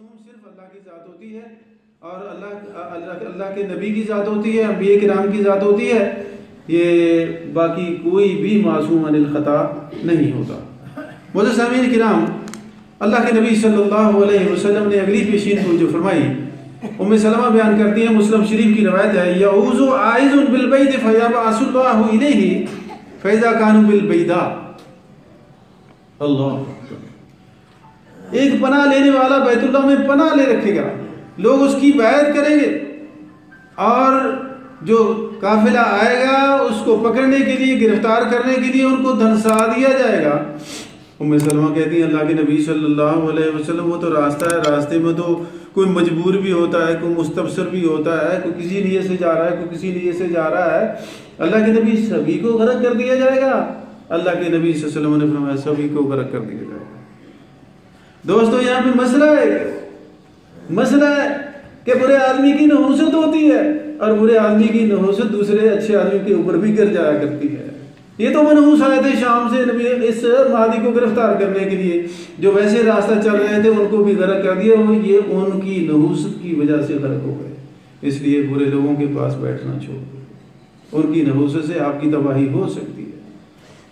मासूम सिर्फ अल्लाह की ज़ात होती है और अल्लाह के नबी की ज़ात होती है, अंबिया किराम की ज़ात होती है। ये बाकी कोई भी मासूम अनिल खता नहीं होता। मोअज़्ज़िज़ सामीन किराम, अल्लाह के नबी सल्लल्लाहु अलैहि वसल्लम ने अगली पेशीन को जो फरमाई, उम्मे सलमा बयान करती है, मुस्लिम शरीफ की रवायत है, यऊज़ु आइज़ुन बिल बैत फयबअसुल्लाहु इलैहि फइज़ा कानू बिल बैदा। अल्लाह, एक पनाह लेने वाला बैतुल्लाह में पनाह ले रखेगा, लोग उसकी बैत करेंगे और जो काफिला आएगा उसको पकड़ने के लिए, गिरफ्तार करने के लिए उनको धनसा दिया जाएगा। उम्मे सलमा कहती है, अल्लाह के नबी सल्लल्लाहु अलैहि वसल्लम, वो तो रास्ता है, रास्ते में तो कोई मजबूर भी होता है, कोई मुस्तबसर भी होता है, कोई किसी नीयत से जा रहा है, कोई किसी नीयत से जा रहा है। अल्लाह के नबी, सभी को गर्क कर दिया जाएगा? अल्लाह के नबी सल्लल्लाहु अलैहि वसल्लम ने फरमाया, सभी को गर्क कर दिया जाएगा। दोस्तों, यहाँ पे मसला है कि बुरे आदमी की नहुसत होती है और बुरे आदमी की नहुसत दूसरे अच्छे आदमी के ऊपर भी गिर जाया करती है। ये तो मनहूस आए थे शाम से नबी इस महादी को गिरफ्तार करने के लिए, जो वैसे रास्ता चल रहे थे उनको भी गर्क कर दिया, ये उनकी नहुसत की वजह से गर्क हो गए। इसलिए बुरे लोगों के पास बैठना छोड़ दो, उनकी नहुसत से आपकी तबाही हो सकती है।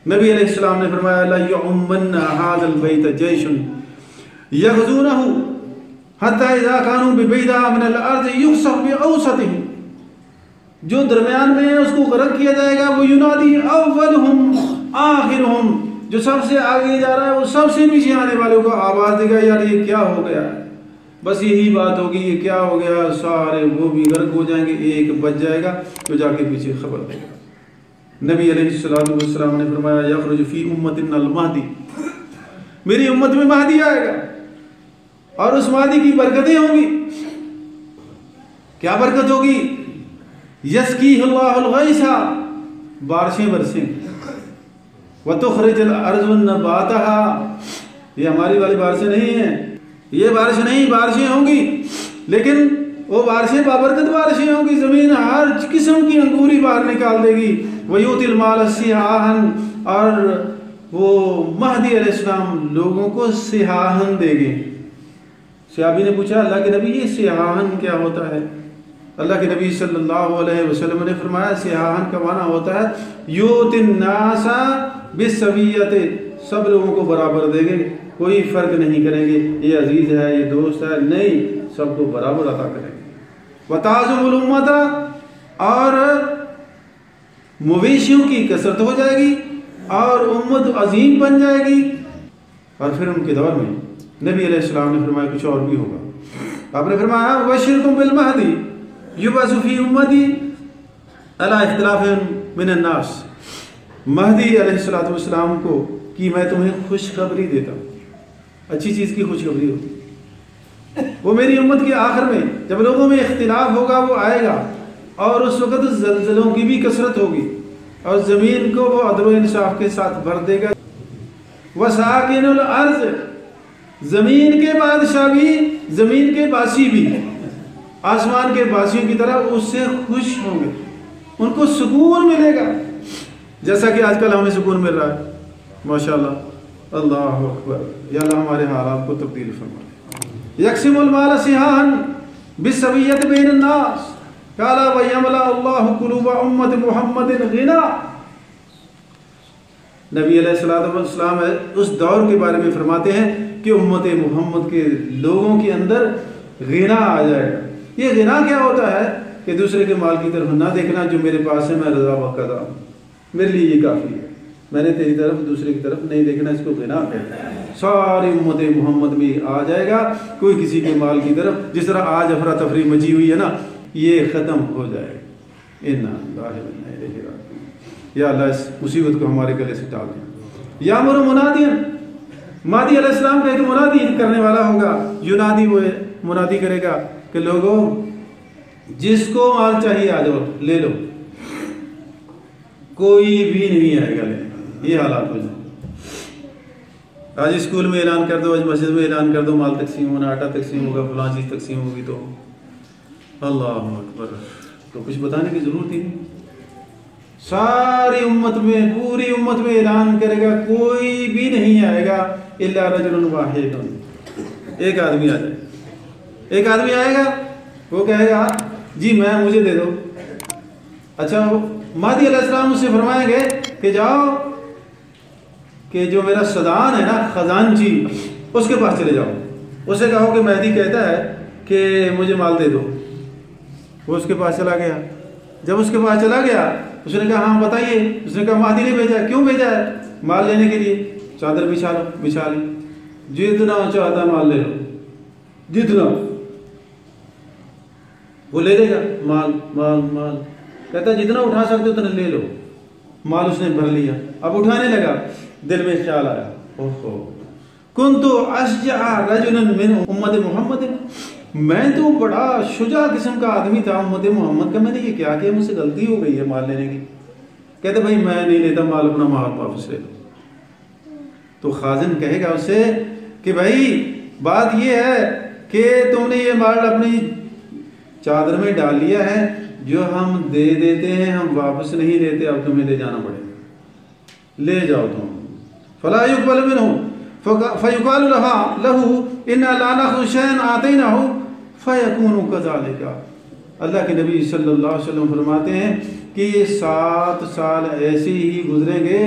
नबी अलैहिस्सलाम ने फरमाया, ला युअम्मन्ना हाज़ल बैत जैशुन यग़ज़ूनहु हत्ता इज़ा कानू बिबैदा मिनल अर्ज़ युख़्सफ़ बिऔसतिहिम। जो दरमियान में है उसको गर्क किया जाएगा। वो युनादी अव्वलहुम आखिरहुम, जो सबसे आगे जा रहा है वो सबसे पीछे आने वालों को आवाज देगा, यार ये क्या हो गया है, बस यही बात होगी, ये क्या हो गया। सारे वो भी गर्क हो जाएंगे, एक बच जाएगा तो जाके पीछे खबर देगा। नबी अलैहिस्सलातु वस्सलाम ने फरमाया, यख़रुजु फी उम्मतिना अल महदी, मेरी उम्मत में महदी आएगा और उस महदी की बरकतें होंगी। क्या बरकत होगी? यस्कीहुल्लाहुल गैसा, बारिशें बरसेंगी। व तुखरिजुल अर्ज़ु नबातहा, ये हमारी वाली बारिशें नहीं है, ये बारिश नहीं, बारिशें होंगी, लेकिन वो बारिशें बाबरकत बारिशें होंगी। जमीन हर किस्म की अंगूरी बाहर निकाल देगी। वयूतिल माल सिहाहन, और वो महदी अलैहिस्सलाम लोगों को सिहाहन देंगे। सहाबी ने पूछा, अल्लाह के नबी ये सिहाहन क्या होता है? अल्लाह के नबी सल्लल्लाहु अलैहि वसल्लम ने फरमाया, सिहाहन का माना होता है यूतिन नासा बिस्सवियत, सब लोगों को बराबर देंगे, कोई फर्क नहीं करेंगे, ये अजीज है, ये दोस्त है, नहीं, सबको बराबर अता करेंगे। वताजुमुल उम्मता, और मवेशियों की कसरत हो जाएगी और उम्मत अजीम बन जाएगी। और फिर उनके दौर में नबी अलैहिस्सलाम ने फरमाया कुछ और भी होगा। आपने फरमाया, बशिरकुम बिल महदी युबअसु फी उम्मती अला इख्तिलाफिन मिनन नास। महदी अलैहिस्सलातु वस्सलाम को कि मैं तुम्हें खुशखबरी देता हूँ, अच्छी चीज़ की खुशखबरी होगी। वो मेरी उम्मत के आखिर में जब लोगों में इख्तिलाफ होगा वो आएगा, और उस वक़्त ज़लज़लों की भी कसरत होगी और ज़मीन को वो अदल व इंसाफ के साथ भर देगा। वसाकिनुल अर्ज़, ज़मीन के बादशाह भी, ज़मीन के बासी भी आसमान के बासियों की तरह उससे खुश होंगे, उनको सुकून मिलेगा, जैसा कि आजकल हमें सुकून मिल रहा है। माशाअल्लाह, अल्लाहु अकबर। या अल्लाह हमारे हालात को तब्दील फरमा। यक़सिमुल माल सिहाहन बिस्सविय्यत बैनन नास काला व यमला अल्लाहु कुलूब उम्मत मुहम्मदिन गिना। नबी अलैहिस्सलातु वस्सलाम उस दौर के बारे में फरमाते हैं कि उम्मत मोहम्मद के लोगों के अंदर गिना आ जाएगा। ये गिना क्या होता है कि दूसरे के माल की तरफ ना देखना, जो मेरे पास है मैं रज़ा व क़ज़ा, मेरे लिए ये काफ़ी है, मैंने तेरी तरफ दूसरे की तरफ नहीं देखना, इसको गिना कहते हैं। सारी उम्मत मोहम्मद में आ जाएगा, कोई किसी के माल की तरफ, जिस तरह आज अफरा तफरी मची हुई है ना, ये ख़त्म हो जाएगा। इन्ना लिल्लाहि व इन्ना इलैहि राजिऊन। या अल्लाह इस मुसीबत को हमारे गले से टाल दें। यामुरु मुनादियन, महदी अलैहिस्सलाम का एक मुनादी करने वाला होगा। युनादी, वो मुनादी करेगा कि लोगों जिसको माल चाहिए आ जाओ, ले लो, कोई भी नहीं आएगा लेने। ये हालात हो जाए। आज स्कूल में ऐलान कर दो, आज मस्जिद में ऐलान कर दो, माल तकसीम होना, आटा तकसीम होगा, फलां चीज़ तकसीम होगी, तो अल्लाहु अकबर, तो कुछ बताने की ज़रूरत ही नहीं। सारी उम्मत में, पूरी उम्मत में ऐलान करेगा, कोई भी नहीं आएगा इल्ला रजुलन वाहिदुन, एक आदमी आ जाए। एक आदमी आएगा, वो कहेगा जी मुझे दे दो। अच्छा, महदी अलैहिस्सलाम उससे फरमाएंगे कि जाओ कि जो मेरा सदान है ना, खजानची, उसके पास चले जाओ, उसे कहो कि महदी कहता है कि मुझे माल दे दो। वो उसके पास चला गया। जब उसके पास चला गया, उसने कहा हाँ बताइए। उसने कहा महदी ने भेजा है। क्यों भेजा है? माल लेने के लिए। चादर बिछा लो। बिछा ली। जितना चाहता माल ले लो, जितना। वो ले लेगा माल माल माल, कहता जितना उठा सकते उतना ले लो। माल उसने भर लिया। अब उठाने लगा, दिल में ख्याल आया, ओहो कुन्तु अशजा रजुलन मिन उम्मत मोहम्मद, मैं तो बड़ा शुजा किस्म का आदमी था उम्मत मोहम्मद का, मैंने ये क्या किया, मुझसे गलती हो गई है माल लेने की। कहते भाई मैं नहीं लेता माल, अपना माल वापस ले लो। तो खाजिन कहेगा उससे कि भाई बात ये है कि तुमने ये माल अपनी चादर में डाल लिया है, जो हम दे देते हैं हम वापस नहीं लेते, अब तुम्हें ले जाना पड़ेगा, ले जाओ तुम। फला युक़बल मिन्हु फयुक़ालु लहू इन्ना ला नख़ुज़ु शैअन आतैनाहु फ़यकूनु कज़ालिका। अल्लाह के नबी सल्लल्लाहु अलैहि वसल्लम फरमाते हैं कि 7 साल ऐसे ही गुजरेंगे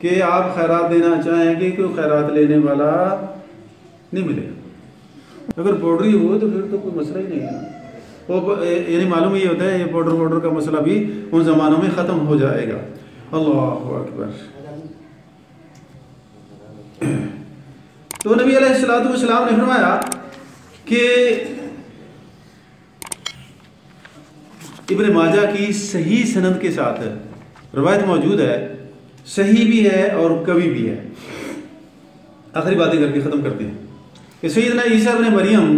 कि आप खैरात देना चाहेंगे कि खैरात लेने वाला नहीं मिलेगा। अगर बॉर्डरी हो तो फिर तो कोई मसला ही नहीं है। वो यानी मालूम ये होता है ये बॉर्डर का मसला भी उन ज़मानों में ख़त्म हो जाएगा। अल्लाहु अकबर। तो नबी अलैहिस्सलातु वस्सलाम ने फरमाया कि इब्न माजा की सही सनद के साथ रवायत मौजूद है, सही भी है और कवि भी है। आखिरी बातें करके ख़त्म करते हैं कि सैयदना ईसा इब्न मरियम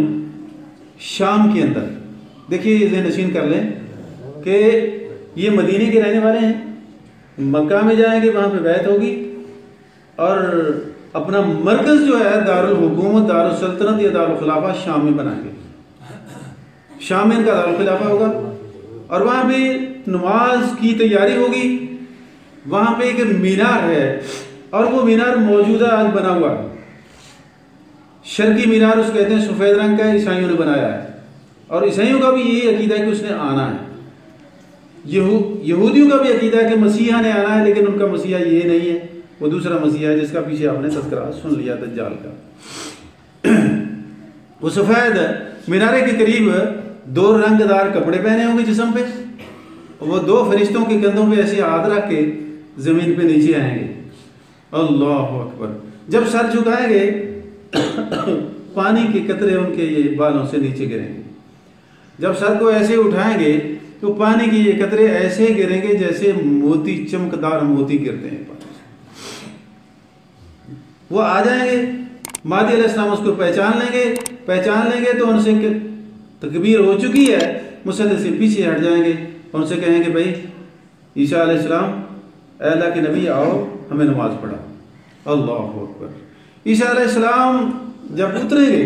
शाम के अंदर, देखिए इसे नशीन कर लें कि ये मदीने के रहने वाले हैं, मक्का में जाएंगे वहाँ पे बैत होगी और अपना मरकज़ जो है दारुल हुकूमत, दारुल सल्तनत या दारुल खिलाफा शाम में बनाएंगे। शाम में इनका दारुल खिलाफा होगा और वहाँ पे नमाज की तैयारी होगी। वहाँ पे एक मीनार है और वो मीनार मौजूदा आज बना हुआ है। शर्की मीनार उस कहते हैं, सफ़ेद रंग का, ईसाइयों ने बनाया है और ईसाइयों का भी यही अकीदा है कि उसने आना है। यहूदियों का भी अकीदा है कि मसीहा ने आना है, लेकिन उनका मसीहा ये नहीं है, वो दूसरा मसीहा है जिसका पीछे आपने तज़किरा सुन लिया दज्जाल का। वो सफ़ेद मीनारे के करीब 2 रंगदार कपड़े पहने होंगे जिस्म पे, वो 2 फरिश्तों के कंधों पे ऐसे हाथ रख के जमीन पे नीचे आएंगे। अल्लाह अकबर। जब सर झुकाएंगे पानी के कतरे उनके ये बालों से नीचे गिरेंगे। जब सर को ऐसे उठाएंगे तो पानी के ये कतरे ऐसे गिरेंगे जैसे मोती, चमकदार मोती गिरते हैं पानी से। वो आ जाएंगे, महदी अलैहिस्सलाम उसको पहचान लेंगे तो उनसे तकबीर हो चुकी है, मुसल्ले से पीछे हट जाएंगे, उनसे कहेंगे भाई ईसा अलैहिस्सलाम, अल्लाह के नबी आओ हमें नमाज पढ़ाओ। अल्लाह अकबर। ईसा अलैहिस्सलाम जब उतरेंगे,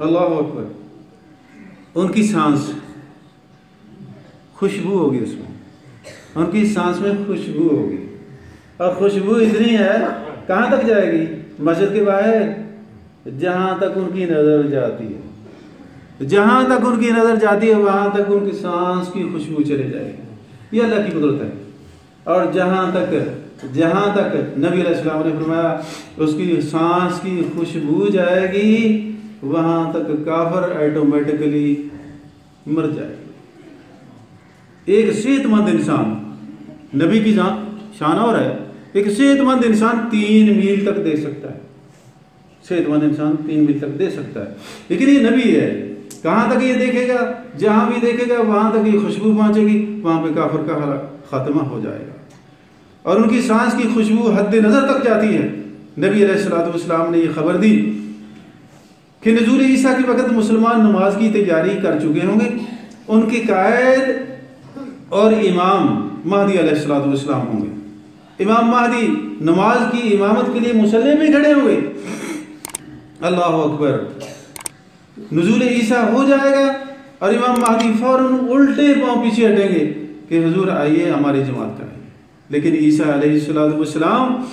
अल्लाह अकबर, उनकी सांस खुशबू होगी, उसमें उनकी सांस में खुशबू होगी और खुशबू इतनी है कहाँ तक जाएगी? मस्जिद के बाहर, जहाँ तक उनकी नज़र जाती है, जहाँ तक उनकी नज़र जाती है वहाँ तक उनकी सांस की खुशबू चले जाएगी। ये अल्लाह की कुदरत है। और जहाँ तक नबी अलैहिस्सलाम ने फरमाया उसकी सांस की खुशबू जाएगी, वहाँ तक काफिर ऑटोमेटिकली मर जाएगा। एक सेहतमंद इंसान, नबी की शान और है, एक सेहतमंद इंसान 3 मील तक दे सकता है। सेहतमंद इंसान 3 मील तक दे सकता है, लेकिन ये नबी है, कहाँ तक ये देखेगा? जहाँ भी देखेगा वहाँ तक ये खुशबू पहुँचेगी, वहाँ पे काफिर का खात्मा हो जाएगा। और उनकी सांस की खुशबू हद नज़र तक जाती है। नबी अलैहिस्सलातु वस्सलाम ने ये खबर दी कि नज़ूल ईसा के वक़्त मुसलमान नमाज की तैयारी कर चुके होंगे। उनके कायद और इमाम महदी अलैहिस्सलातु वस्सलाम होंगे। इमाम महदी नमाज की इमामत के लिए मुसल्ले में खड़े होंगे। अल्लाह अकबर। नज़ूल ईसा हो जाएगा और इमाम महदी फौरन उल्टे पांव पीछे हटेंगे कि हुजूर आइए हमारी जमात करें। लेकिन ईसा अलैहिस्सलातु वस्सलाम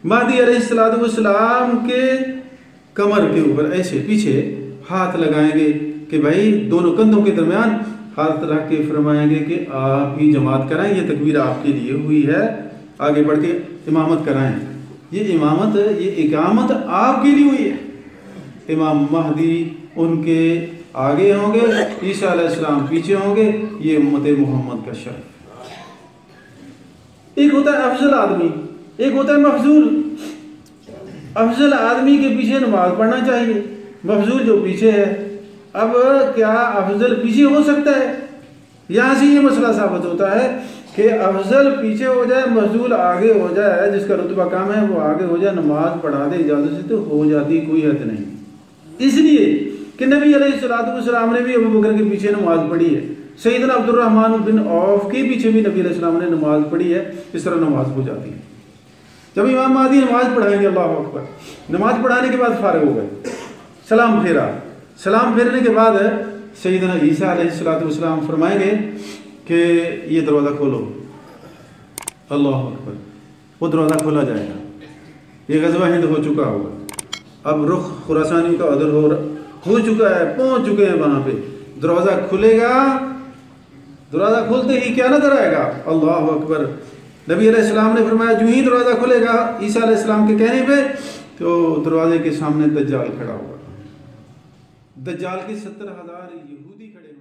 महदी अलैहिस्सलातु वस्सलाम के कमर के ऊपर ऐसे पीछे हाथ लगाएंगे कि भाई दोनों कंधों के दरमियान हाथ रख के फरमाएंगे कि आप ही जमात कराएं, ये तकबीर आपके लिए हुई है, आगे बढ़ के इमामत कराएं। ये इमामत, ये इकामत आपके लिए हुई है। इमाम महदी उनके आगे होंगे, ईसा अलैहिस्सलाम पीछे होंगे, ये उम्मत मोहम्मद का शर्फ। एक होता है अफजल आदमी, एक होता है मफजूल। अफजल आदमी के पीछे नमाज पढ़ना चाहिए, मफजूल जो पीछे है। अब क्या अफजल पीछे हो सकता है? यहां से ये मसला साबित होता है कि अफजल पीछे हो जाए, मफजूल आगे हो जाए, जिसका रुतबा कम है वो आगे हो जाए, नमाज पढ़ा दे इजाजत से तो हो जाती, कोई हद नहीं। इसलिए कि नबी अलैहिस्सलाम ने भी अबू बकर के पीछे नमाज पढ़ी है, सैयदना अब्दुर्रहमान बिन औफ के पीछे भी नबी अलैहिस्सलाम ने नमाज पढ़ी है। इस तरह नमाज हो जाती है। जब इमाम महदी नमाज पढ़ाएंगे, अल्लाह अकबर, नमाज पढ़ाने के बाद फारिग हो गए, सलाम फेरा, सलाम फेरने के बाद सैयदना ईसा अलैहिस्सलाम फरमाएंगे कि ये दरवाज़ा खोलो, अल्लाह अकबर, वो दरवाज़ा खोला जाएगा। ये गज़वा हिंद हो चुका होगा, अब रुख खुरासानी का अदर हो चुका है, पहुंच चुके हैं वहां पे। दरवाज़ा खुलेगा, दरवाज़ा खुलते ही क्या नजर आएगा? अल्लाह अकबर। नबी अलैहिस्सलाम ने फरमाया जो ही दरवाज़ा खुलेगा ईसा अलैहिस्सलाम के कहने पे, तो दरवाजे के सामने दज्जाल खड़ा होगा। दज्जाल के 70,000 यहूदी खड़े